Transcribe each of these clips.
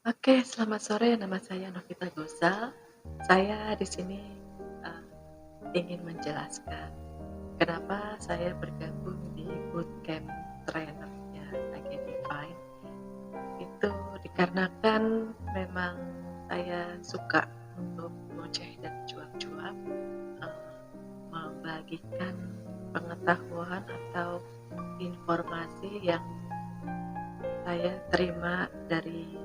Oke, selamat sore. Nama saya Novita Gosal. Saya di sini uh, ingin menjelaskan kenapa saya bergabung di bootcamp trainernya AG Divine. Itu dikarenakan memang saya suka untuk ngoceh dan cuap-cuap, uh, membagikan pengetahuan atau informasi yang saya terima dari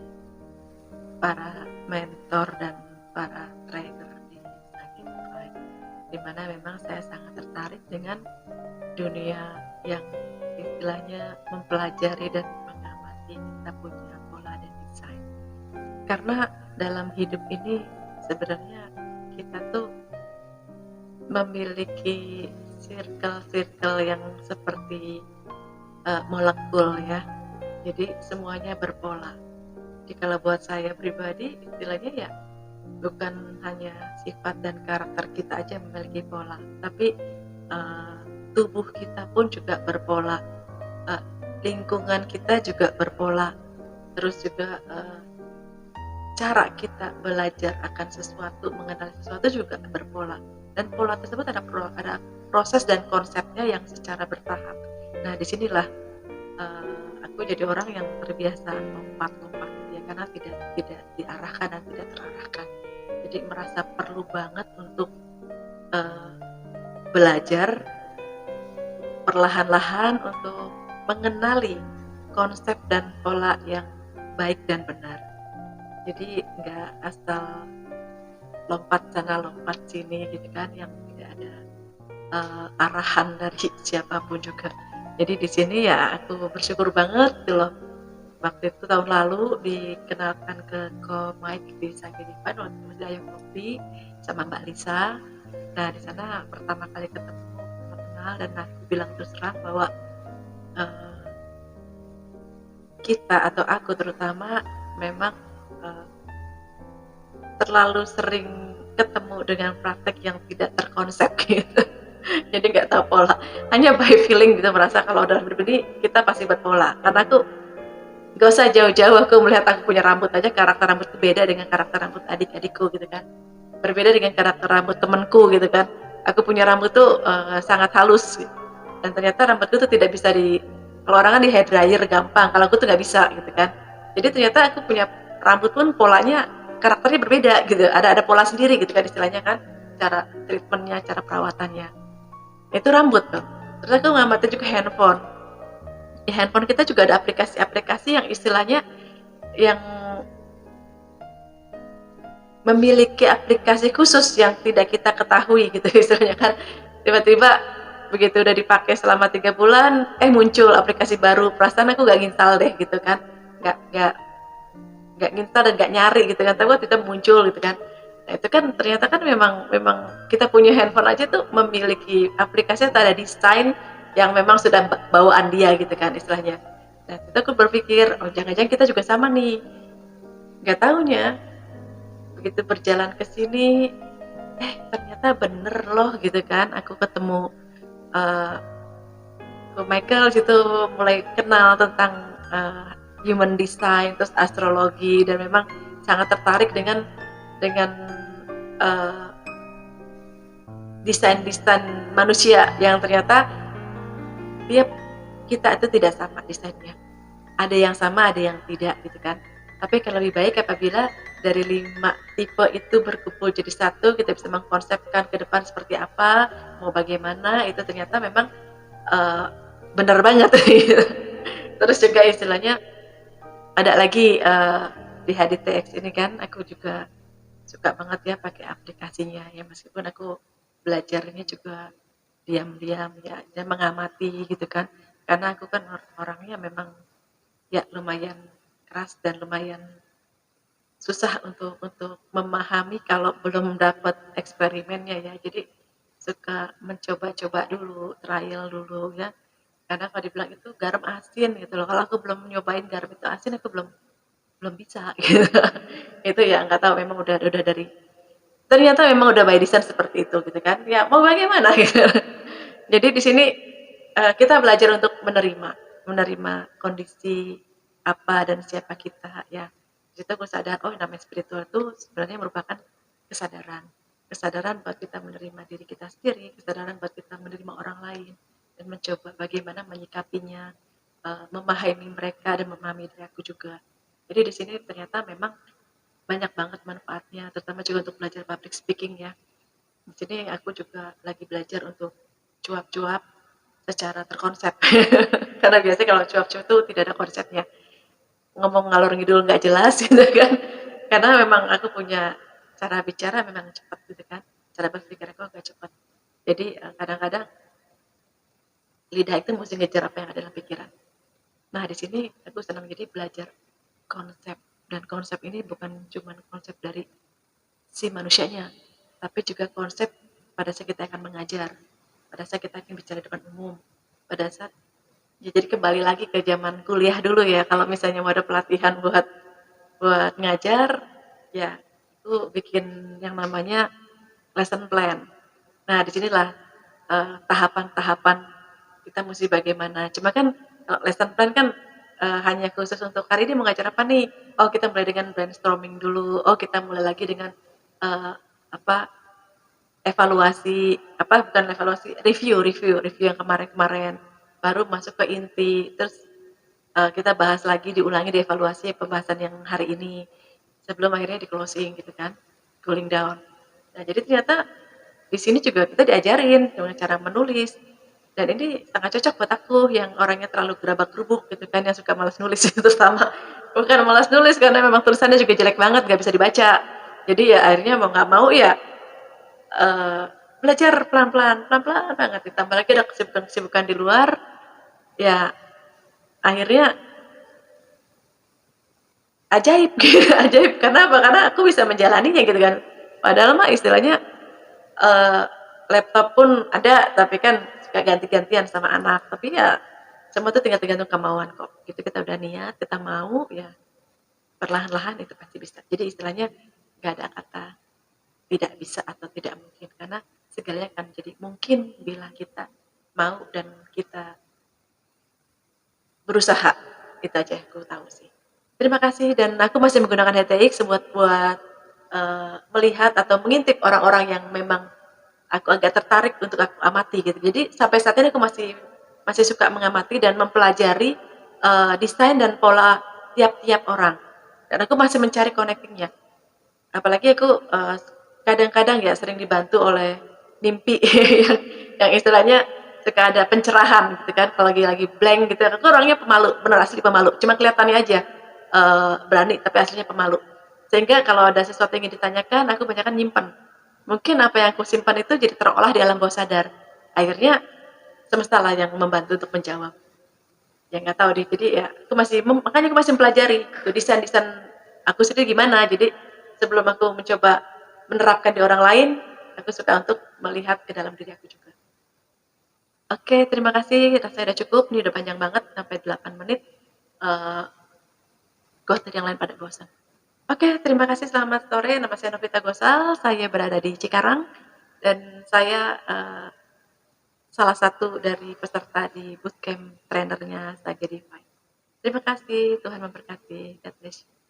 para mentor dan para trainer di Spotify, di mana memang saya sangat tertarik dengan dunia yang istilahnya mempelajari dan mengamati kita punya pola dan desain. Karena dalam hidup ini sebenarnya kita tuh memiliki circle-circle yang seperti molekul ya. Jadi semuanya berpola. Jadi kalau buat saya pribadi istilahnya ya bukan hanya sifat dan karakter kita aja yang memiliki pola, tapi uh, tubuh kita pun juga berpola, uh, lingkungan kita juga berpola, terus juga cara kita belajar akan sesuatu, mengenal sesuatu juga berpola, dan pola tersebut ada proses dan konsepnya yang secara bertahap. Nah disinilah aku jadi orang yang terbiasa lompat-lompat ya, karena tidak diarahkan dan tidak terarahkan. Jadi merasa perlu banget untuk uh, belajar perlahan-lahan untuk mengenali konsep dan pola yang baik dan benar. Jadi nggak asal lompat sana lompat sini gitu kan, yang tidak ada arahan dari siapapun juga. Jadi di sini ya aku bersyukur banget gitu loh. Waktu itu tahun lalu dikenalkan ke Mike di Sagedipan waktu masih Ayam Kopi sama Mbak Lisa. Nah di sana pertama kali ketemu, kenal, dan aku bilang terus terang bahwa uh, kita atau aku terutama memang uh, terlalu sering ketemu dengan praktek yang tidak terkonsep gitu. Jadi nggak tahu pola, hanya by feeling gitu, merasa kalau dalam hidup ini kita pasti berpola. Karena aku gak usah jauh-jauh, aku melihat aku punya rambut aja, karakter rambutku beda dengan karakter rambut adik-adikku gitu kan, berbeda dengan karakter rambut temanku gitu kan. Aku punya rambut tuh sangat halus gitu. Dan ternyata rambutku tuh tidak bisa kalau orang kan di hair dryer gampang, kalau aku tuh nggak bisa gitu kan. Jadi ternyata aku punya rambut pun polanya, karakternya berbeda gitu, ada pola sendiri gitu kan istilahnya kan, cara treatmentnya, cara perawatannya. Itu rambut tuh. Terus aku ngamatin juga handphone. Di handphone kita juga ada aplikasi-aplikasi yang istilahnya yang memiliki aplikasi khusus yang tidak kita ketahui gitu istilahnya kan. Tiba-tiba begitu udah dipakai selama 3 bulan, muncul aplikasi baru. Perasaan aku gak nginstal deh gitu kan. Gak nginstal dan gak nyari gitu kan. Tapi waktu muncul gitu kan. Nah, itu kan ternyata kan memang kita punya handphone aja tuh memiliki aplikasi atau ada desain yang memang sudah bawaan dia gitu kan istilahnya. Nah, itu aku berpikir, oh jangan-jangan kita juga sama nih. Gak taunya, begitu berjalan ke sini, ternyata bener loh gitu kan. Aku ketemu uh, Michael situ, mulai kenal tentang human design, terus astrologi, dan memang sangat tertarik dengan uh, desain-desain manusia yang ternyata tiap kita itu tidak sama desainnya. Ada yang sama, ada yang tidak gitu kan. Tapi kan lebih baik apabila dari 5 tipe itu berkumpul jadi satu, kita bisa mengkonsepkan ke depan seperti apa, mau bagaimana, itu ternyata memang uh, benar banget. Terus juga istilahnya ada lagi di HDTX ini kan, aku juga suka banget ya pakai aplikasinya ya, meskipun aku belajarnya juga diam-diam ya, dan mengamati gitu kan, karena aku kan orangnya memang ya lumayan keras dan lumayan susah untuk memahami kalau belum dapat eksperimennya ya. Jadi suka mencoba-coba dulu, trial dulu ya. Karena kalau dibilang itu garam asin gitu loh. Kalau aku belum nyobain garam itu asin, aku belum belum bisa gitu. Itu ya nggak tahu, memang udah dari ternyata memang udah by design seperti itu gitu kan. Ya mau bagaimana gitu. Jadi di sini kita belajar untuk menerima kondisi apa dan siapa kita ya. Di situ aku sadar, oh namanya spiritual itu sebenarnya merupakan kesadaran. Kesadaran buat kita menerima diri kita sendiri, kesadaran buat kita menerima orang lain, dan mencoba bagaimana menyikapinya, memahami mereka dan memahami diri aku juga. Jadi di sini ternyata memang banyak banget manfaatnya, terutama juga untuk belajar public speaking ya. Di sini aku juga lagi belajar untuk cuap-cuap secara terkonsep. Karena biasanya kalau cuap-cuap itu tidak ada konsepnya. Ngomong ngalor ngidul nggak jelas gitu kan. Karena memang aku punya cara bicara memang cepat gitu kan. Cara berpikir aku agak cepat. Jadi kadang-kadang lidah itu mesti ngejar apa yang ada dalam pikiran. Nah di sini aku senang jadi belajar konsep, dan konsep ini bukan cuma konsep dari si manusianya, tapi juga konsep pada saat kita akan mengajar, pada saat kita akan bicara depan umum, pada saat ya jadi kembali lagi ke zaman kuliah dulu ya, kalau misalnya mau ada pelatihan buat buat ngajar, ya itu bikin yang namanya lesson plan. Nah disinilah tahapan-tahapan kita mesti bagaimana. Cuma kan kalau lesson plan kan hanya khusus untuk hari ini mau ngajar apa nih? Oh kita mulai dengan brainstorming dulu. Oh kita mulai lagi dengan eh, apa evaluasi, apa bukan evaluasi, review yang kemarin-kemarin, baru masuk ke inti, terus kita bahas lagi, diulangi, dievaluasi pembahasan yang hari ini sebelum akhirnya di closing gitu kan, cooling down. Nah jadi ternyata di sini juga kita diajarin dengan cara menulis, dan ini sangat cocok buat aku yang orangnya terlalu gerabak gerubuk gitu kan, yang suka malas nulis itu sama, bukan malas nulis karena memang tulisannya juga jelek banget nggak bisa dibaca, jadi ya akhirnya mau nggak mau ya eh, belajar pelan-pelan banget, ditambah lagi ada kesibukan-kesibukan di luar, ya akhirnya ajaib gitu, ajaib karena apa? Karena aku bisa menjalaninya gitu kan. Padahal mah istilahnya eh, laptop pun ada, tapi kan suka ganti-gantian sama anak. Tapi ya semua itu tinggal tergantung kemauan kok. Gitu kita udah niat, kita mau ya perlahan-lahan itu pasti bisa. Jadi istilahnya nggak ada kata tidak bisa atau tidak mungkin, karena segalanya akan menjadi mungkin bila kita mau dan kita berusaha. Itu aja yang aku tahu sih. Terima kasih, dan aku masih menggunakan HTX buat melihat atau mengintip orang-orang yang memang aku agak tertarik untuk aku amati gitu. Jadi sampai saat ini aku masih masih suka mengamati dan mempelajari desain dan pola tiap-tiap orang. Dan aku masih mencari connectingnya. Apalagi aku kadang-kadang ya sering dibantu oleh mimpi yang istilahnya suka ada pencerahan gitu kan, kalau lagi blank gitu. Aku orangnya pemalu, bener asli pemalu, cuma kelihatannya aja berani tapi aslinya pemalu, sehingga kalau ada sesuatu yang ingin ditanyakan aku banyak kan nyimpen, mungkin apa yang aku simpan itu jadi terolah di alam bawah sadar, akhirnya semesta lah yang membantu untuk menjawab. Ya nggak tahu deh, jadi ya aku masih makanya aku masih mempelajari tuh desain aku sendiri gimana. Jadi sebelum aku mencoba menerapkan di orang lain, aku suka untuk melihat ke dalam diri aku juga. Oke, terima kasih, rasanya udah cukup, ini udah panjang banget sampai 8 menit. uh, Ghost yang lain pada bosan. Oke, terima kasih, selamat sore, nama saya Novita Gosal, saya berada di Cikarang, dan saya salah satu dari peserta di bootcamp trainernya Sage Divine. Terima kasih, Tuhan memberkati. God bless you.